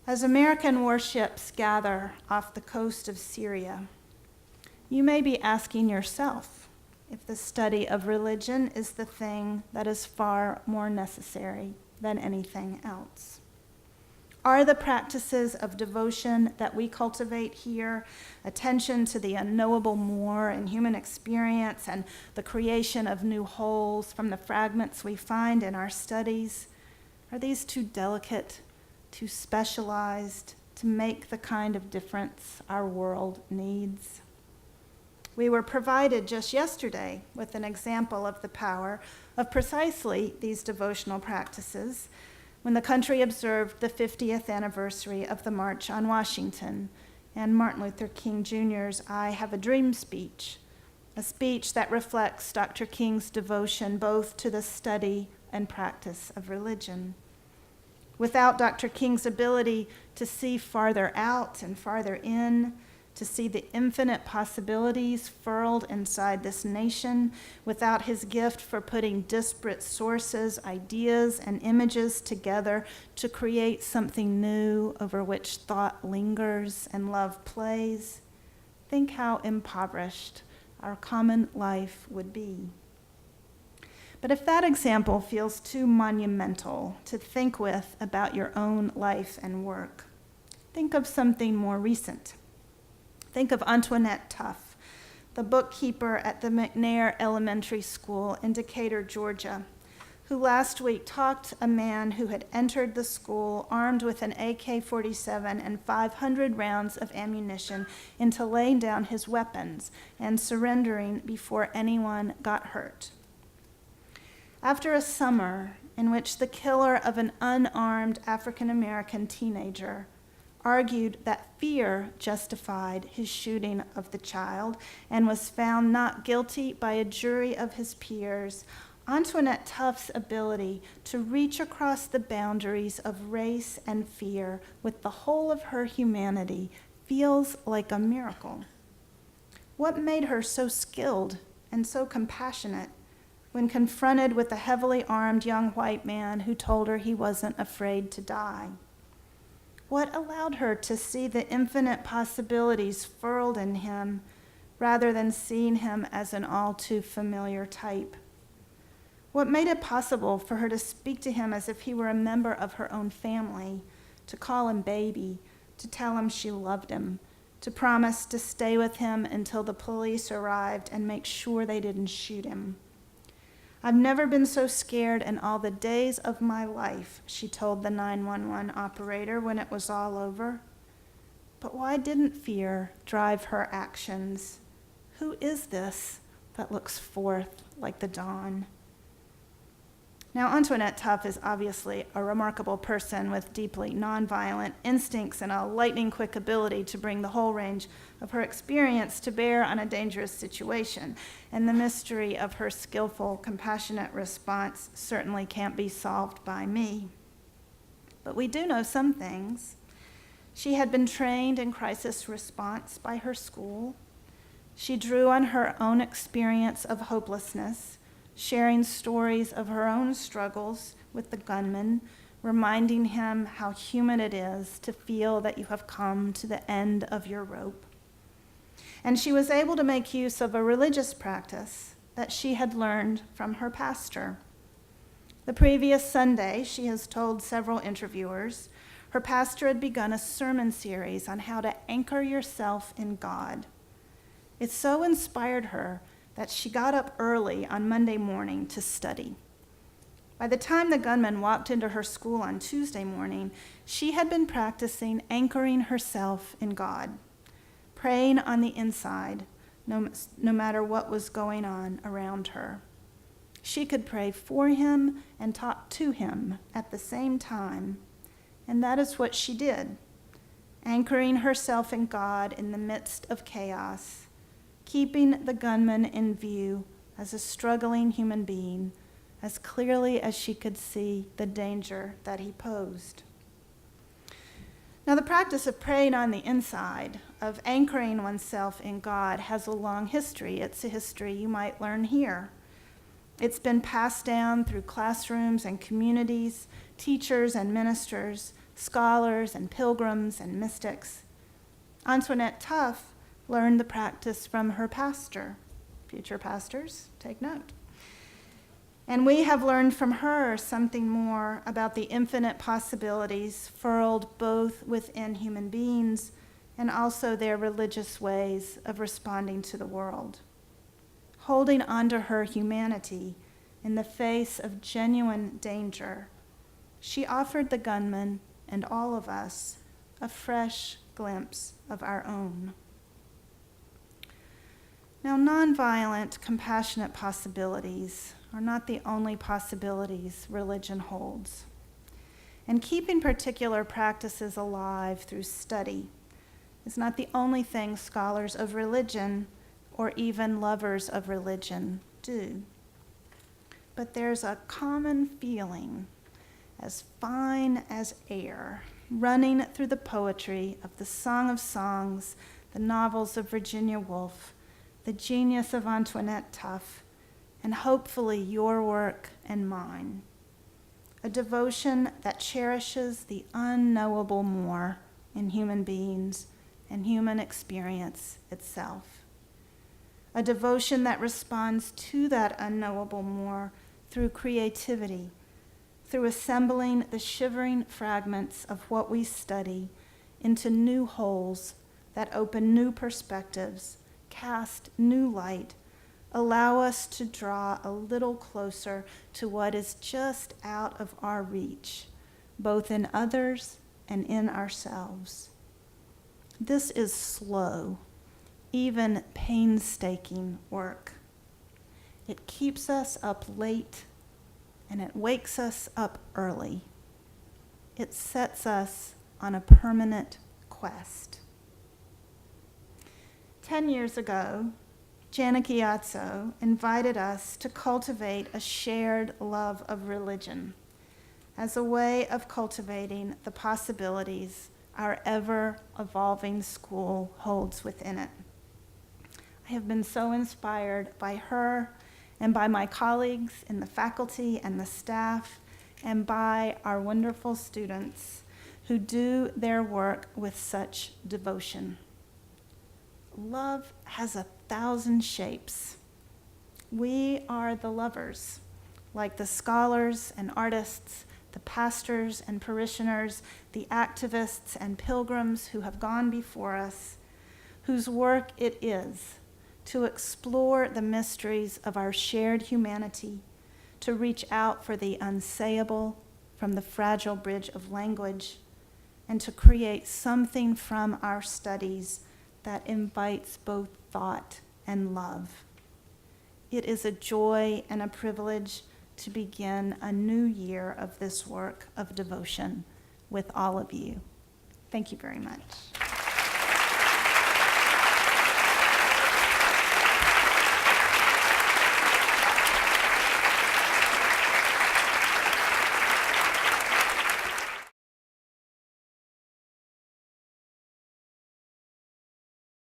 As American warships gather off the coast of Syria, you may be asking yourself if the study of religion is the thing that is far more necessary than anything else. Are the practices of devotion that we cultivate here, attention to the unknowable more in human experience and the creation of new wholes from the fragments we find in our studies, are these too delicate, too specialized to make the kind of difference our world needs? We were provided just yesterday with an example of the power of precisely these devotional practices when the country observed the 50th anniversary of the March on Washington and Martin Luther King Jr.'s I Have a Dream speech, a speech that reflects Dr. King's devotion both to the study and practice of religion. Without Dr. King's ability to see farther out and farther in, to see the infinite possibilities furled inside this nation, without his gift for putting disparate sources, ideas, and images together to create something new over which thought lingers and love plays, think how impoverished our common life would be. But if that example feels too monumental to think with about your own life and work, think of something more recent. Think of Antoinette Tuff, the bookkeeper at the McNair Elementary School in Decatur, Georgia, who last week talked a man who had entered the school armed with an AK-47 and 500 rounds of ammunition into laying down his weapons and surrendering before anyone got hurt. After a summer in which the killer of an unarmed African-American teenager argued that fear justified his shooting of the child and was found not guilty by a jury of his peers, Antoinette Tuff's ability to reach across the boundaries of race and fear with the whole of her humanity feels like a miracle. What made her so skilled and so compassionate when confronted with a heavily armed young white man who told her he wasn't afraid to die? What allowed her to see the infinite possibilities furled in him rather than seeing him as an all too familiar type? What made it possible for her to speak to him as if he were a member of her own family, to call him baby, to tell him she loved him, to promise to stay with him until the police arrived and make sure they didn't shoot him? I've never been so scared in all the days of my life, she told the 911 operator when it was all over. But why didn't fear drive her actions? Who is this that looks forth like the dawn? Now, Antoinette Tuff is obviously a remarkable person with deeply nonviolent instincts and a lightning-quick ability to bring the whole range of her experience to bear on a dangerous situation. And the mystery of her skillful, compassionate response certainly can't be solved by me. But we do know some things. She had been trained in crisis response by her school. She drew on her own experience of hopelessness, sharing stories of her own struggles with the gunman, reminding him how human it is to feel that you have come to the end of your rope. And she was able to make use of a religious practice that she had learned from her pastor. The previous Sunday, she has told several interviewers, her pastor had begun a sermon series on how to anchor yourself in God. It so inspired her that she got up early on Monday morning to study. By the time the gunman walked into her school on Tuesday morning, she had been practicing anchoring herself in God, praying on the inside, no matter what was going on around her. She could pray for him and talk to him at the same time, and that is what she did, anchoring herself in God in the midst of chaos, keeping the gunman in view as a struggling human being, as clearly as she could see the danger that he posed. Now, the practice of praying on the inside, of anchoring oneself in God, has a long history. It's a history you might learn here. It's been passed down through classrooms and communities, teachers and ministers, scholars and pilgrims and mystics. Antoinette Tuff learned the practice from her pastor. Future pastors, take note. And we have learned from her something more about the infinite possibilities furled both within human beings and also their religious ways of responding to the world. Holding onto her humanity in the face of genuine danger, she offered the gunman and all of us a fresh glimpse of our own. Now, nonviolent, compassionate possibilities are not the only possibilities religion holds. And keeping particular practices alive through study is not the only thing scholars of religion or even lovers of religion do. But there's a common feeling, as fine as air, running through the poetry of the Song of Songs, the novels of Virginia Woolf, the genius of Antoinette Tuff, and hopefully your work and mine. A devotion that cherishes the unknowable more in human beings and human experience itself. A devotion that responds to that unknowable more through creativity, through assembling the shivering fragments of what we study into new wholes that open new perspectives, cast new light, allow us to draw a little closer to what is just out of our reach, both in others and in ourselves. This is slow, even painstaking work. It keeps us up late and it wakes us up early. It sets us on a permanent quest. 10 years ago, Janet Giazzo invited us to cultivate a shared love of religion as a way of cultivating the possibilities our ever-evolving school holds within it. I have been so inspired by her and by my colleagues in the faculty and the staff and by our wonderful students who do their work with such devotion. Love has 1,000 shapes. We are the lovers, like the scholars and artists, the pastors and parishioners, the activists and pilgrims who have gone before us, whose work it is to explore the mysteries of our shared humanity, to reach out for the unsayable from the fragile bridge of language, and to create something from our studies that invites both thought and love. It is a joy and a privilege to begin a new year of this work of devotion with all of you. Thank you very much.